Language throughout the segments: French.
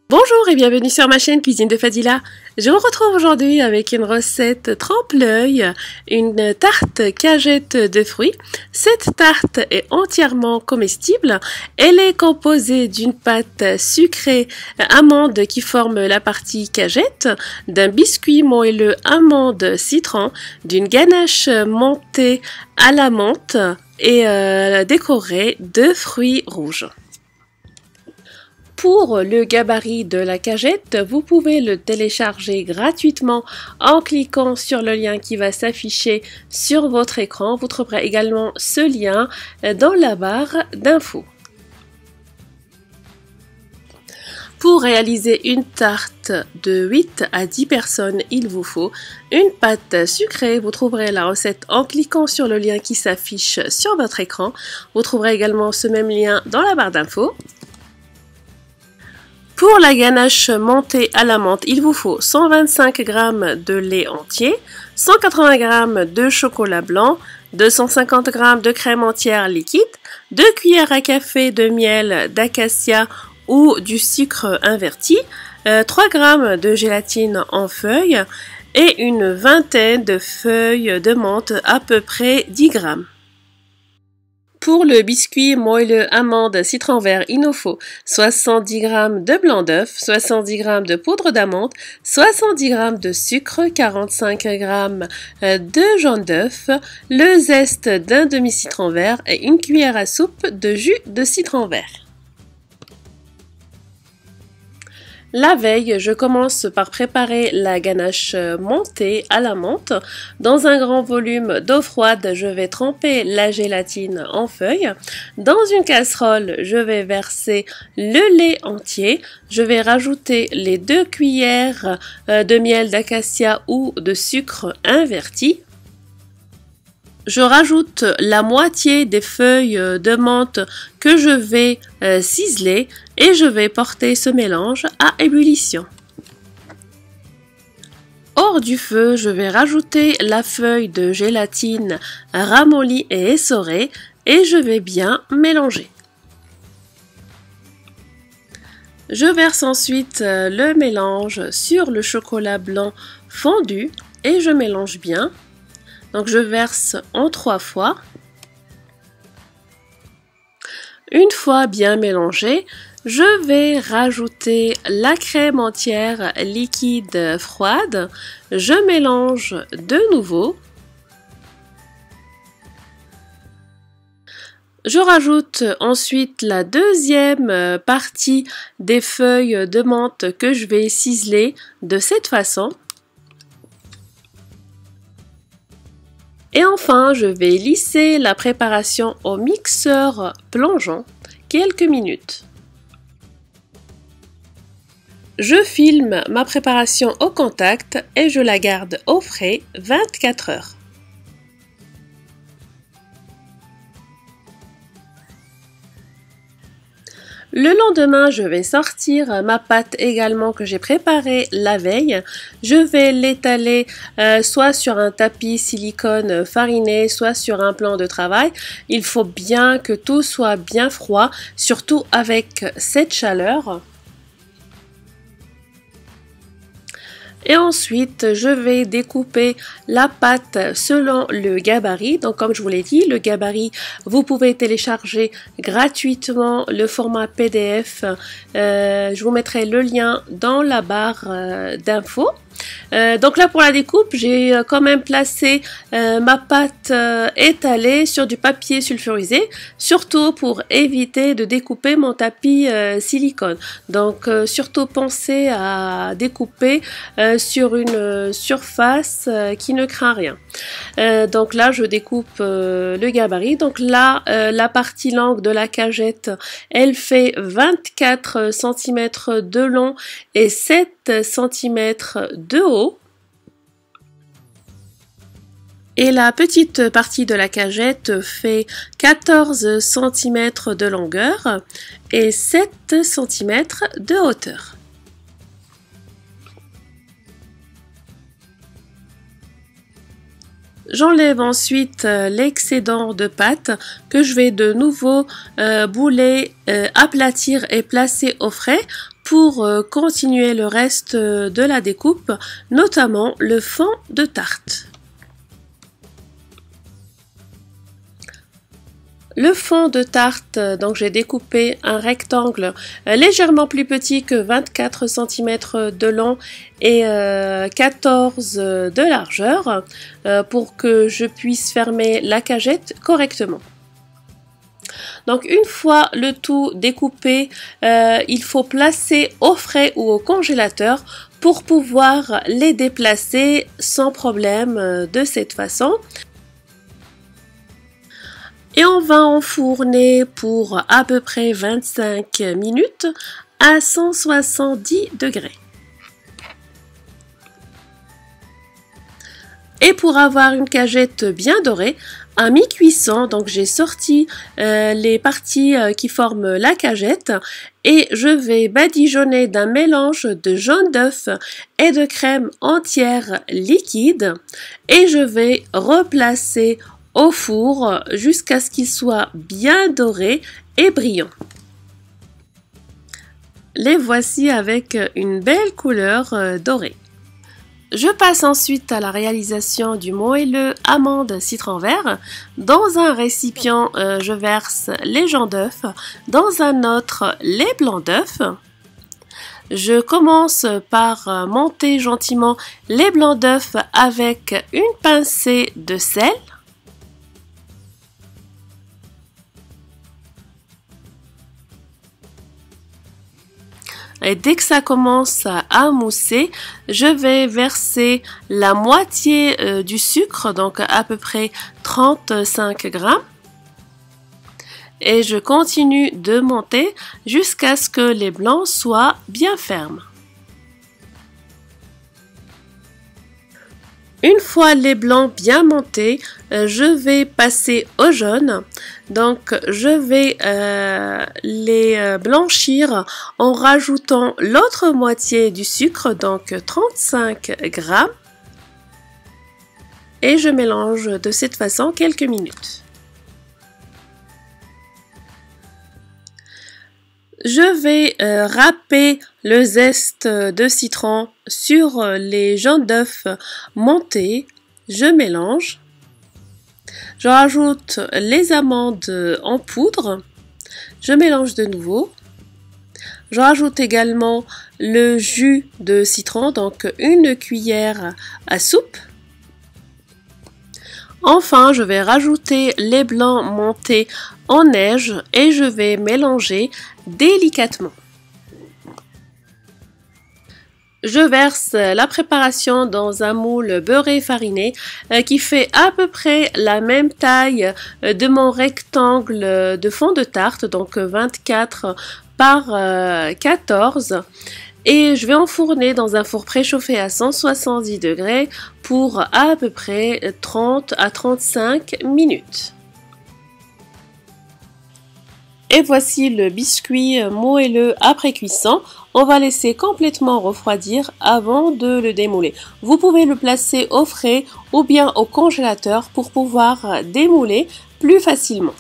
Bonjour et bienvenue sur ma chaîne Cuisine de Fadila. Je vous retrouve aujourd'hui avec une recette trempe-l'œil, une tarte cagette de fruits. Cette tarte est entièrement comestible. Elle est composée d'une pâte sucrée amande qui forme la partie cagette, d'un biscuit moelleux amande citron, d'une ganache montée à la menthe et décorée de fruits rouges. Pour le gabarit de la cagette, vous pouvez le télécharger gratuitement en cliquant sur le lien qui va s'afficher sur votre écran. Vous trouverez également ce lien dans la barre d'infos. Pour réaliser une tarte de 8 à 10 personnes, il vous faut une pâte sucrée. Vous trouverez la recette en cliquant sur le lien qui s'affiche sur votre écran. Vous trouverez également ce même lien dans la barre d'infos. Pour la ganache montée à la menthe, il vous faut 125 g de lait entier, 180 g de chocolat blanc, 250 g de crème entière liquide, 2 cuillères à café de miel d'acacia ou du sucre inverti, 3 g de gélatine en feuilles et une vingtaine de feuilles de menthe, à peu près 10 g. Pour le biscuit moelleux amande citron vert, il nous faut 70 g de blanc d'œuf, 70 g de poudre d'amande, 70 g de sucre, 45 g de jaune d'œuf, le zeste d'un demi-citron vert et une cuillère à soupe de jus de citron vert. La veille, je commence par préparer la ganache montée à la menthe. Dans un grand volume d'eau froide, je vais tremper la gélatine en feuilles. Dans une casserole, je vais verser le lait entier. Je vais rajouter les 2 cuillères de miel d'acacia ou de sucre inverti. Je rajoute la moitié des feuilles de menthe que je vais ciseler et je vais porter ce mélange à ébullition. Hors du feu, je vais rajouter la feuille de gélatine ramollie et essorée et je vais bien mélanger. Je verse ensuite le mélange sur le chocolat blanc fondu et je mélange bien. Donc je verse en 3 fois. Une fois bien mélangé, je vais rajouter la crème entière liquide froide. Je mélange de nouveau. Je rajoute ensuite la deuxième partie des feuilles de menthe que je vais ciseler de cette façon. Et enfin, je vais lisser la préparation au mixeur plongeant quelques minutes. Je filme ma préparation au contact et je la garde au frais 24 heures. Le lendemain, je vais sortir ma pâte également que j'ai préparée la veille. Je vais l'étaler soit sur un tapis silicone fariné, soit sur un plan de travail. Il faut bien que tout soit bien froid, surtout avec cette chaleur. Et ensuite, je vais découper la pâte selon le gabarit. Donc, comme je vous l'ai dit, le gabarit, vous pouvez télécharger gratuitement le format PDF. Je vous mettrai le lien dans la barre d'infos. Donc là pour la découpe, j'ai quand même placé ma pâte étalée sur du papier sulfurisé, surtout pour éviter de découper mon tapis silicone. Donc surtout pensez à découper sur une surface qui ne craint rien. Donc là je découpe le gabarit. Donc là la partie longue de la cagette, elle fait 24 cm de long et 7 cm de haut. Et la petite partie de la cagette fait 14 cm de longueur et 7 cm de hauteur. J'enlève ensuite l'excédent de pâte que je vais de nouveau bouler, aplatir et placer au frais pour continuer le reste de la découpe, notamment le fond de tarte. Le fond de tarte, donc j'ai découpé un rectangle légèrement plus petit que 24 cm de long et 14 de largeur pour que je puisse fermer la cagette correctement. Donc une fois le tout découpé, il faut placer au frais ou au congélateur pour pouvoir les déplacer sans problème de cette façon. Et on va enfourner pour à peu près 25 minutes à 170 degrés. Et pour avoir une cagette bien dorée, à mi-cuisson, donc j'ai sorti les parties qui forment la cagette et je vais badigeonner d'un mélange de jaune d'œuf et de crème entière liquide et je vais replacer au four jusqu'à ce qu'il soit bien doré et brillant. Les voici avec une belle couleur dorée. Je passe ensuite à la réalisation du moelleux amande citron vert. Dans un récipient, je verse les jaune d'œuf, dans un autre les blancs d'œuf. Je commence par monter gentiment les blancs d'œuf avec une pincée de sel. Et dès que ça commence à mousser, je vais verser la moitié du sucre, donc à peu près 35 grammes. Et je continue de monter jusqu'à ce que les blancs soient bien fermes. Une fois les blancs bien montés, je vais passer au jaune. Donc je vais les blanchir en rajoutant l'autre moitié du sucre, donc 35 grammes. Et je mélange de cette façon quelques minutes. Je vais râper le zeste de citron sur les jaunes d'œufs montés. Je mélange. Je rajoute les amandes en poudre. Je mélange de nouveau. Je rajoute également le jus de citron, donc une cuillère à soupe. Enfin, je vais rajouter les blancs montés en neige et je vais mélanger délicatement. Je verse la préparation dans un moule beurré fariné qui fait à peu près la même taille de mon rectangle de fond de tarte, donc 24 par 14. Et je vais enfourner dans un four préchauffé à 170 degrés pour à peu près 30 à 35 minutes. Et voici le biscuit moelleux après cuisson. On va laisser complètement refroidir avant de le démouler. Vous pouvez le placer au frais ou bien au congélateur pour pouvoir démouler plus facilement.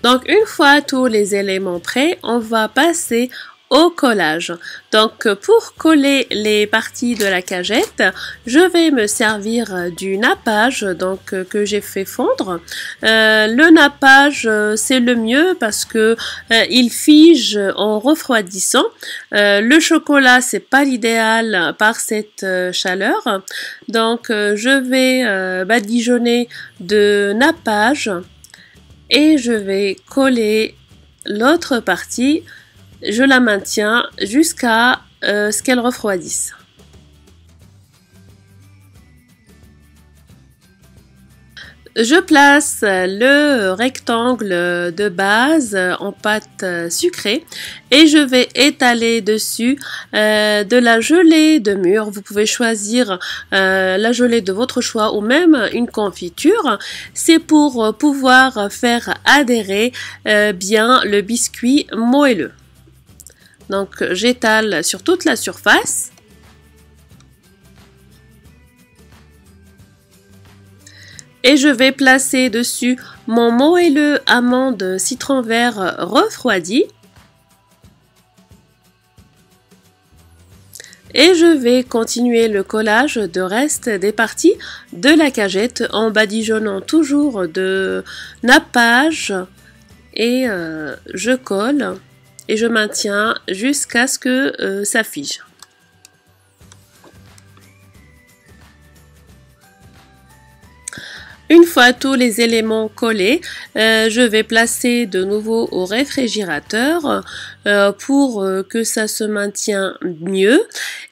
Donc une fois tous les éléments prêts, on va passer au collage. Donc pour coller les parties de la cagette, je vais me servir du nappage donc que j'ai fait fondre. Le nappage c'est le mieux parce que il fige en refroidissant. Le chocolat c'est pas l'idéal par cette chaleur. Donc je vais badigeonner de nappage et je vais coller l'autre partie. Je la maintiens jusqu'à ce qu'elle refroidisse. Je place le rectangle de base en pâte sucrée et je vais étaler dessus de la gelée de mûre. Vous pouvez choisir la gelée de votre choix ou même une confiture. C'est pour pouvoir faire adhérer bien le biscuit moelleux. Donc j'étale sur toute la surface. Et je vais placer dessus mon moelleux amande citron vert refroidi. Et je vais continuer le collage de reste des parties de la cagette en badigeonnant toujours de nappage et je colle et je maintiens jusqu'à ce que ça fige. Une fois tous les éléments collés, je vais placer de nouveau au réfrigérateur pour que ça se maintienne mieux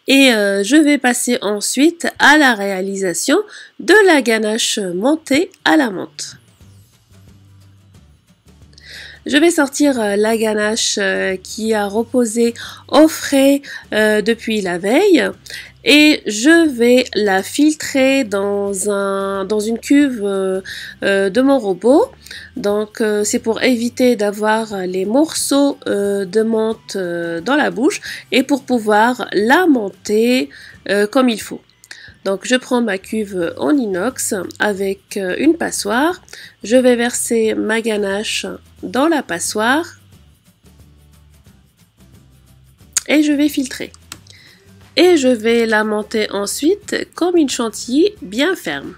et je vais passer ensuite à la réalisation de la ganache montée à la menthe. Je vais sortir la ganache qui a reposé au frais depuis la veille et je vais la filtrer dans une cuve de mon robot. Donc c'est pour éviter d'avoir les morceaux de menthe dans la bouche et pour pouvoir la monter comme il faut. Donc je prends ma cuve en inox avec une passoire, je vais verser ma ganache dans la passoire et je vais filtrer. Et je vais la monter ensuite comme une chantilly bien ferme.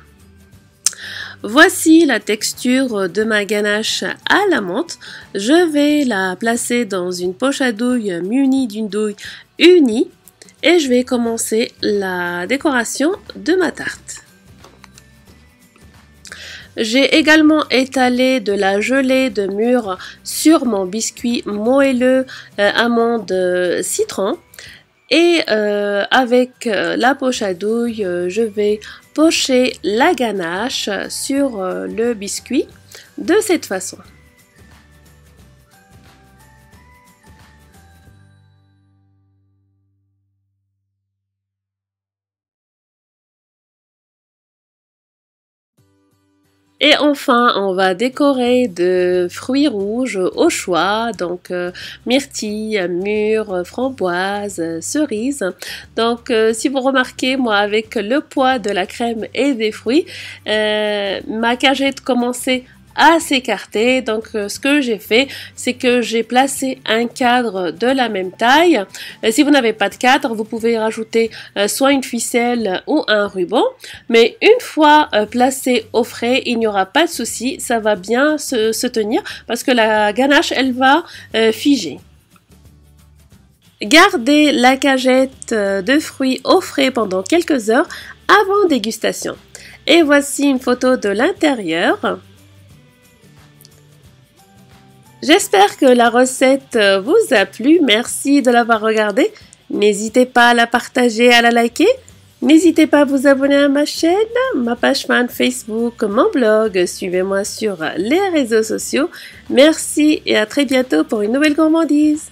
Voici la texture de ma ganache à la menthe. Je vais la placer dans une poche à douille munie d'une douille unie. Et je vais commencer la décoration de ma tarte. J'ai également étalé de la gelée de mûre sur mon biscuit moelleux amande citron. Et avec la poche à douille, je vais pocher la ganache sur le biscuit de cette façon. Et enfin, on va décorer de fruits rouges au choix, donc myrtille, mûre, framboise, cerise. Donc si vous remarquez, moi avec le poids de la crème et des fruits, ma cagette commençait à s'écarter. Donc ce que j'ai fait, c'est que j'ai placé un cadre de la même taille. Si vous n'avez pas de cadre, vous pouvez rajouter soit une ficelle ou un ruban, mais une fois placé au frais, il n'y aura pas de souci, ça va bien se tenir parce que la ganache elle va figer. Gardez la cagette de fruits au frais pendant quelques heures avant dégustation. Et voici une photo de l'intérieur. J'espère que la recette vous a plu, merci de l'avoir regardée. N'hésitez pas à la partager, à la liker. N'hésitez pas à vous abonner à ma chaîne, ma page fan Facebook, mon blog. Suivez-moi sur les réseaux sociaux. Merci et à très bientôt pour une nouvelle gourmandise.